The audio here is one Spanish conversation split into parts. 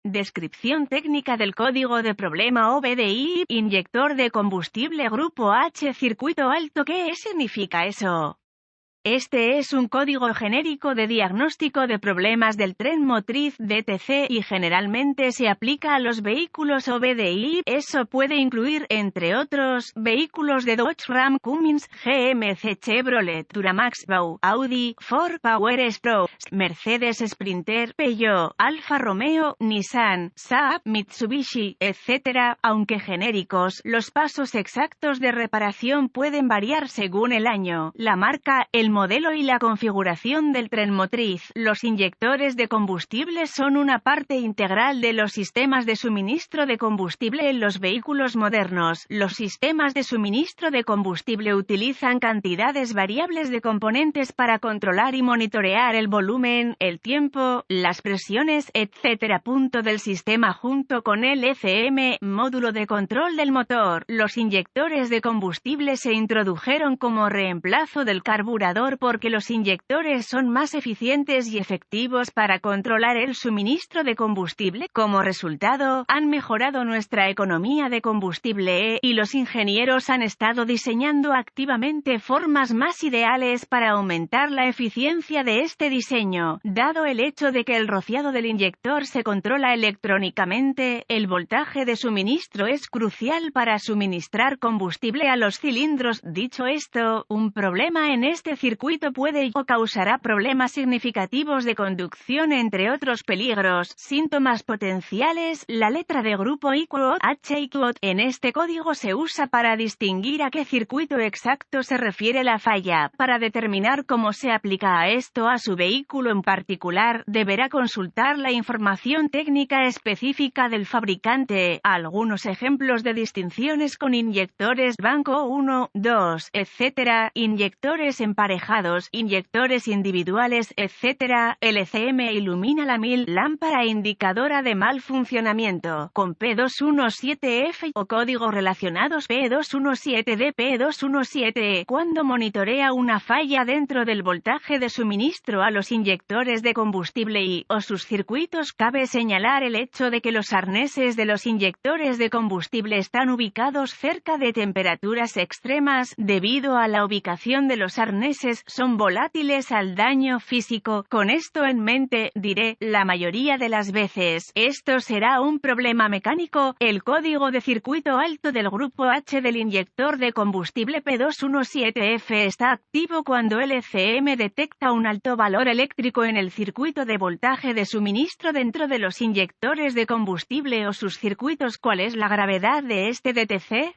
Descripción técnica del código de problema OBDI, inyector de combustible grupo H circuito alto. ¿Qué significa eso? Este es un código genérico de diagnóstico de problemas del tren motriz DTC y generalmente se aplica a los vehículos OBDI. Eso puede incluir, entre otros, vehículos de Dodge Ram Cummins, GMC Chevrolet Duramax Bau, Audi, Ford Power Stroke, Mercedes Sprinter, Peugeot, Alfa Romeo, Nissan, Saab, Mitsubishi, etc. Aunque genéricos, los pasos exactos de reparación pueden variar según el año, la marca, el modelo y la configuración del tren motriz. Los inyectores de combustible son una parte integral de los sistemas de suministro de combustible en los vehículos modernos. Los sistemas de suministro de combustible utilizan cantidades variables de componentes para controlar y monitorear el volumen, el tiempo, las presiones, etc. del sistema junto con el ECM, módulo de control del motor. Los inyectores de combustible se introdujeron como reemplazo del carburador porque los inyectores son más eficientes y efectivos para controlar el suministro de combustible. Como resultado, han mejorado nuestra economía de combustible y los ingenieros han estado diseñando activamente formas más ideales para aumentar la eficiencia de este diseño. Dado el hecho de que el rociado del inyector se controla electrónicamente, el voltaje de suministro es crucial para suministrar combustible a los cilindros. Dicho esto, un problema en este circuito puede o causará problemas significativos de conducción, entre otros peligros. Síntomas potenciales. La letra de grupo H en este código se usa para distinguir a qué circuito exacto se refiere la falla. Para determinar cómo se aplica a esto a su vehículo en particular, deberá consultar la información técnica específica del fabricante. Algunos ejemplos de distinciones con inyectores banco 1, 2, etc. Inyectores emparejados, inyectores individuales, etc. LCM ilumina la 1000 lámpara indicadora de mal funcionamiento con P217F o códigos relacionados P217D, P217E. Cuando monitorea una falla dentro del voltaje de suministro a los inyectores de combustible o sus circuitos, cabe señalar el hecho de que los arneses de los inyectores de combustible están ubicados cerca de temperaturas extremas. Debido a la ubicación de los arneses, son volátiles al daño físico. Con esto en mente, diré, la mayoría de las veces, esto será un problema mecánico. El código de circuito alto del grupo H del inyector de combustible P217F está activo cuando el ECM detecta un alto valor eléctrico en el circuito de voltaje de suministro dentro de los inyectores de combustible o sus circuitos. ¿Cuál es la gravedad de este DTC?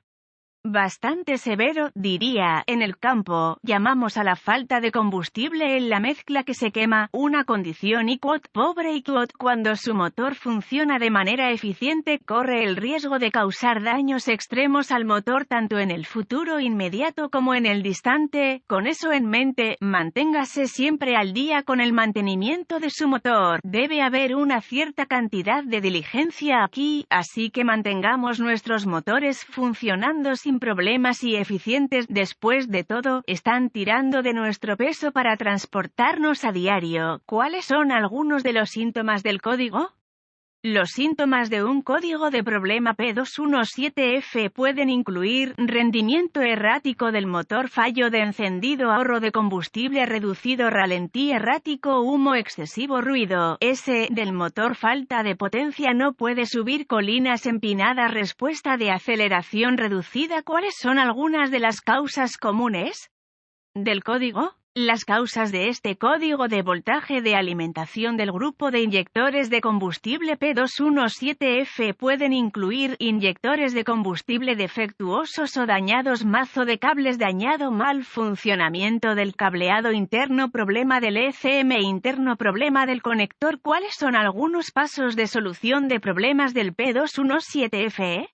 Bastante severo, diría. En el campo, llamamos a la falta de combustible en la mezcla que se quema, una condición pobre cuando su motor funciona de manera eficiente, corre el riesgo de causar daños extremos al motor tanto en el futuro inmediato como en el distante. Con eso en mente, manténgase siempre al día con el mantenimiento de su motor. Debe haber una cierta cantidad de diligencia aquí, así que mantengamos nuestros motores funcionando sin problemas y eficientes. Después de todo, están tirando de nuestro peso para transportarnos a diario. ¿Cuáles son algunos de los síntomas del código? Los síntomas de un código de problema P217F pueden incluir rendimiento errático del motor, fallo de encendido, ahorro de combustible reducido, ralentí errático, humo excesivo, ruido del motor, falta de potencia, no puede subir colinas empinadas, respuesta de aceleración reducida. ¿Cuáles son algunas de las causas comunes del código? Las causas de este código de voltaje de alimentación del grupo de inyectores de combustible P217F pueden incluir inyectores de combustible defectuosos o dañados, mazo de cables dañado, mal funcionamiento del cableado interno, problema del ECM interno, problema del conector. ¿Cuáles son algunos pasos de solución de problemas del P217F?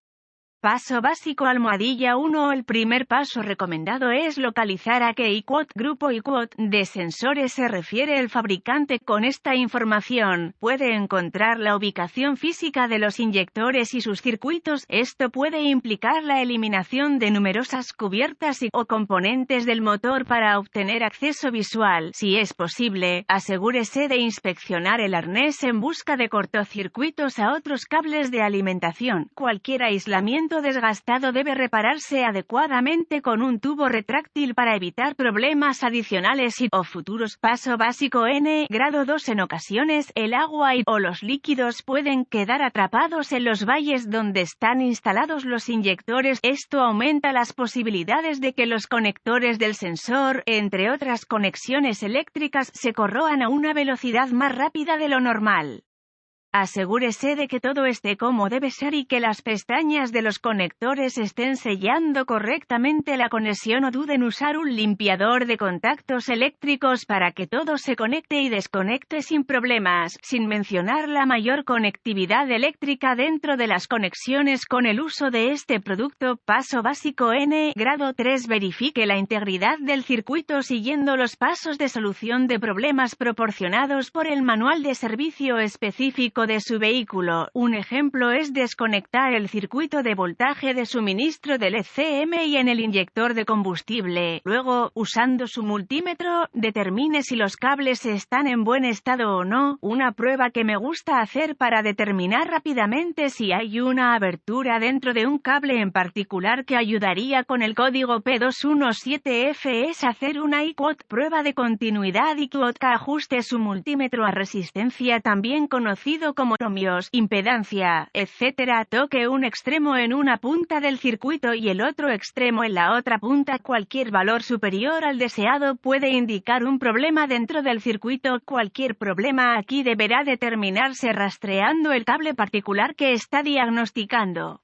Paso básico almohadilla 1. El primer paso recomendado es localizar a qué grupo de sensores se refiere el fabricante. Con esta información, puede encontrar la ubicación física de los inyectores y sus circuitos. Esto puede implicar la eliminación de numerosas cubiertas o componentes del motor para obtener acceso visual. Si es posible, asegúrese de inspeccionar el arnés en busca de cortocircuitos a otros cables de alimentación. Cualquier aislamiento desgastado debe repararse adecuadamente con un tubo retráctil para evitar problemas adicionales o futuros. Paso básico N. Grado 2. En ocasiones, el agua o los líquidos pueden quedar atrapados en los valles donde están instalados los inyectores. Esto aumenta las posibilidades de que los conectores del sensor, entre otras conexiones eléctricas, se corroan a una velocidad más rápida de lo normal. Asegúrese de que todo esté como debe ser y que las pestañas de los conectores estén sellando correctamente la conexión. No duden en usar un limpiador de contactos eléctricos para que todo se conecte y desconecte sin problemas, sin mencionar la mayor conectividad eléctrica dentro de las conexiones con el uso de este producto. Paso básico N. Grado 3. Verifique la integridad del circuito siguiendo los pasos de solución de problemas proporcionados por el manual de servicio específico de su vehículo. Un ejemplo es desconectar el circuito de voltaje de suministro del ECM y en el inyector de combustible. Luego, usando su multímetro, determine si los cables están en buen estado o no. Una prueba que me gusta hacer para determinar rápidamente si hay una abertura dentro de un cable en particular que ayudaría con el código P217F es hacer una prueba de continuidad y que ajuste su multímetro a resistencia, también conocido como ohmios, impedancia, etc. Toque un extremo en una punta del circuito y el otro extremo en la otra punta. Cualquier valor superior al deseado puede indicar un problema dentro del circuito. Cualquier problema aquí deberá determinarse rastreando el cable particular que está diagnosticando.